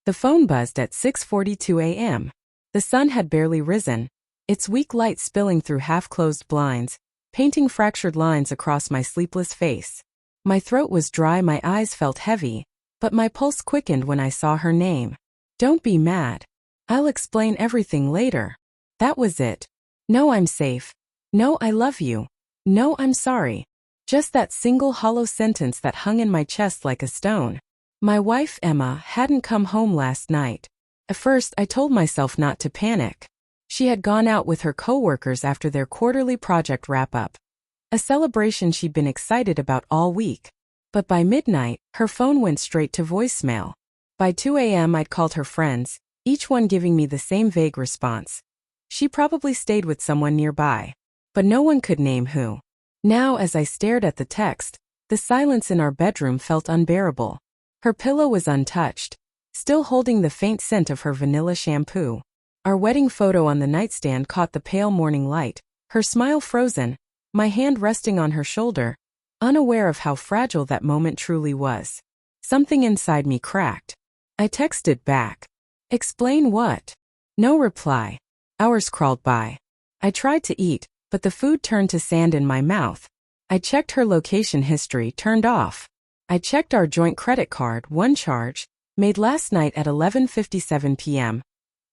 The phone buzzed at 6:42 a.m. The sun had barely risen, its weak light spilling through half-closed blinds, painting fractured lines across my sleepless face. My throat was dry, my eyes felt heavy, but my pulse quickened when I saw her name. Don't be mad. I'll explain everything later. That was it. No, I'm safe. No, I love you. No, I'm sorry. Just that single hollow sentence that hung in my chest like a stone. My wife, Emma, hadn't come home last night. At first, I told myself not to panic. She had gone out with her coworkers after their quarterly project wrap-up, a celebration she'd been excited about all week. But by midnight, her phone went straight to voicemail. By 2 a.m. I'd called her friends, each one giving me the same vague response. She probably stayed with someone nearby, but no one could name who. Now, as I stared at the text, the silence in our bedroom felt unbearable. Her pillow was untouched, still holding the faint scent of her vanilla shampoo. Our wedding photo on the nightstand caught the pale morning light, her smile frozen, my hand resting on her shoulder, unaware of how fragile that moment truly was. Something inside me cracked. I texted back. Explain what? No reply. Hours crawled by. I tried to eat, but the food turned to sand in my mouth. I checked her location history, turned off. I checked our joint credit card, one charge, made last night at 11:57 p.m.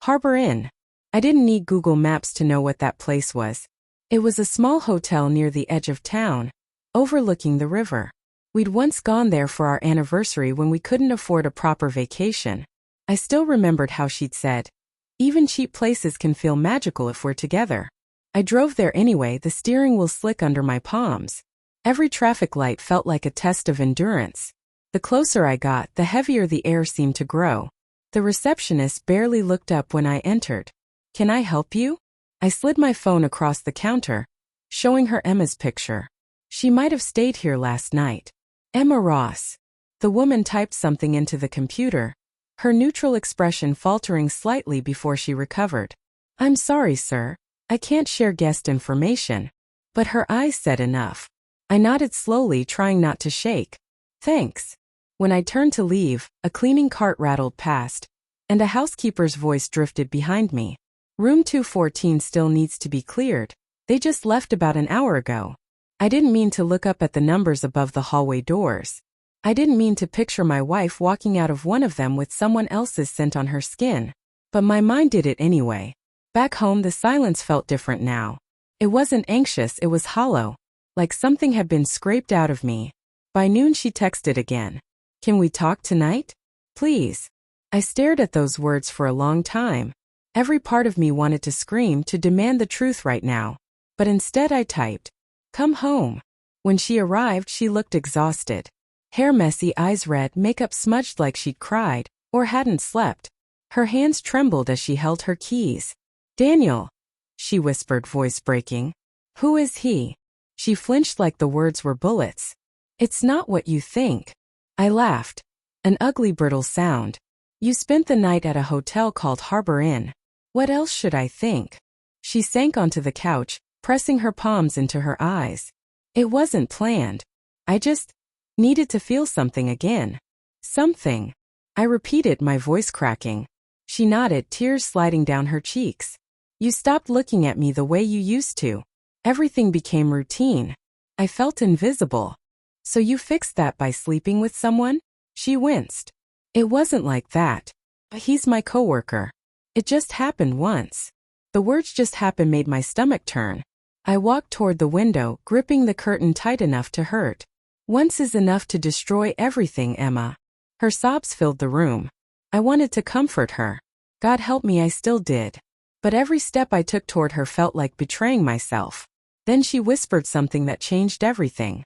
Harbor Inn. I didn't need Google Maps to know what that place was. It was a small hotel near the edge of town, overlooking the river. We'd once gone there for our anniversary when we couldn't afford a proper vacation. I still remembered how she'd said, "Even cheap places can feel magical if we're together." I drove there anyway, the steering wheel slick under my palms. Every traffic light felt like a test of endurance. The closer I got, the heavier the air seemed to grow. The receptionist barely looked up when I entered. "Can I help you?" I slid my phone across the counter, showing her Emma's picture. She might have stayed here last night. Emma Ross. The woman typed something into the computer, her neutral expression faltering slightly before she recovered. "I'm sorry, sir. I can't share guest information." But her eyes said enough. I nodded slowly, trying not to shake. "Thanks." When I turned to leave, a cleaning cart rattled past, and a housekeeper's voice drifted behind me. "Room 214 still needs to be cleared. They just left about an hour ago." I didn't mean to look up at the numbers above the hallway doors. I didn't mean to picture my wife walking out of one of them with someone else's scent on her skin. But my mind did it anyway. Back home, the silence felt different now. It wasn't anxious, it was hollow, like something had been scraped out of me. By noon she texted again. "Can we talk tonight? Please." I stared at those words for a long time. Every part of me wanted to scream, to demand the truth right now. But instead I typed, "Come home." When she arrived, she looked exhausted. Hair messy, eyes red, makeup smudged like she'd cried, or hadn't slept. Her hands trembled as she held her keys. "Daniel," she whispered, voice breaking. "Who is he?" She flinched like the words were bullets. "It's not what you think." I laughed. An ugly, brittle sound. "You spent the night at a hotel called Harbor Inn. What else should I think?" She sank onto the couch, pressing her palms into her eyes. "It wasn't planned. I just needed to feel something again." "Something?" I repeated, my voice cracking. She nodded, tears sliding down her cheeks. "You stopped looking at me the way you used to. Everything became routine. I felt invisible." "So you fixed that by sleeping with someone?" She winced. "It wasn't like that. He's my coworker. It just happened once." The words "just happened" made my stomach turn. I walked toward the window, gripping the curtain tight enough to hurt. "Once is enough to destroy everything, Emma." Her sobs filled the room. I wanted to comfort her. God help me, I still did. But every step I took toward her felt like betraying myself. Then she whispered something that changed everything.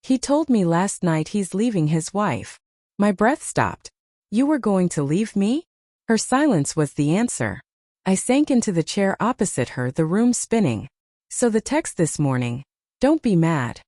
"He told me last night he's leaving his wife." My breath stopped. "You were going to leave me?" Her silence was the answer. I sank into the chair opposite her, the room spinning. "So the text this morning, 'Don't be mad.'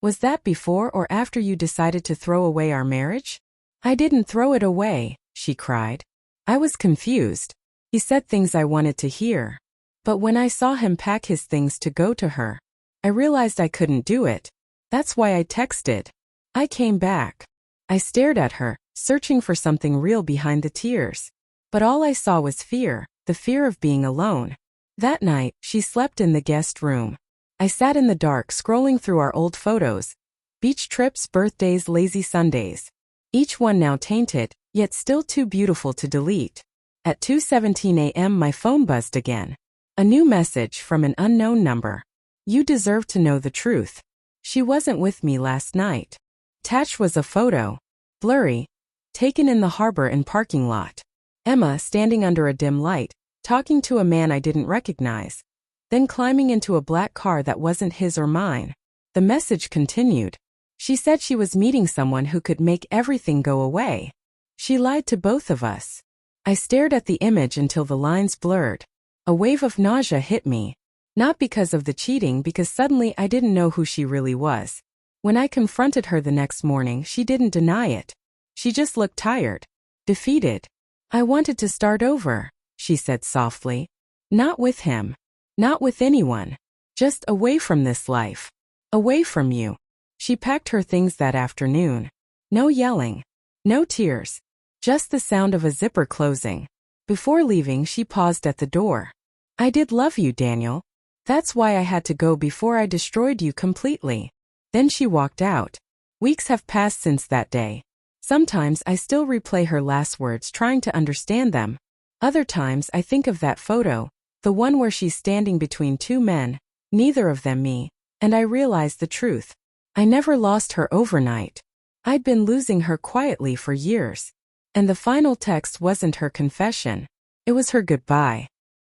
Was that before or after you decided to throw away our marriage?" "I didn't throw it away," she cried. I was confused. He said things I wanted to hear. But when I saw him pack his things to go to her, I realized I couldn't do it. That's why I texted. I came back. I stared at her, searching for something real behind the tears. But all I saw was fear, the fear of being alone. That night, she slept in the guest room. I sat in the dark scrolling through our old photos. Beach trips, birthdays, lazy Sundays. Each one now tainted, yet still too beautiful to delete. At 2:17 a.m. my phone buzzed again. A new message from an unknown number. You deserve to know the truth. She wasn't with me last night. Attached was a photo. Blurry. Taken in the harbor and parking lot. Emma standing under a dim light, talking to a man I didn't recognize. Then climbing into a black car that wasn't his or mine. The message continued. She said she was meeting someone who could make everything go away. She lied to both of us. I stared at the image until the lines blurred. A wave of nausea hit me. Not because of the cheating, because suddenly I didn't know who she really was. When I confronted her the next morning, she didn't deny it. She just looked tired. Defeated. I wanted to start over, she said softly. Not with him. Not with anyone. Just away from this life. Away from you. She packed her things that afternoon. No yelling. No tears. Just the sound of a zipper closing. Before leaving, she paused at the door. I did love you, Daniel. That's why I had to go before I destroyed you completely. Then she walked out. Weeks have passed since that day. Sometimes I still replay her last words trying to understand them. Other times I think of that photo, the one where she's standing between two men, neither of them me, and I realize the truth. I never lost her overnight. I'd been losing her quietly for years. And the final text wasn't her confession. It was her goodbye.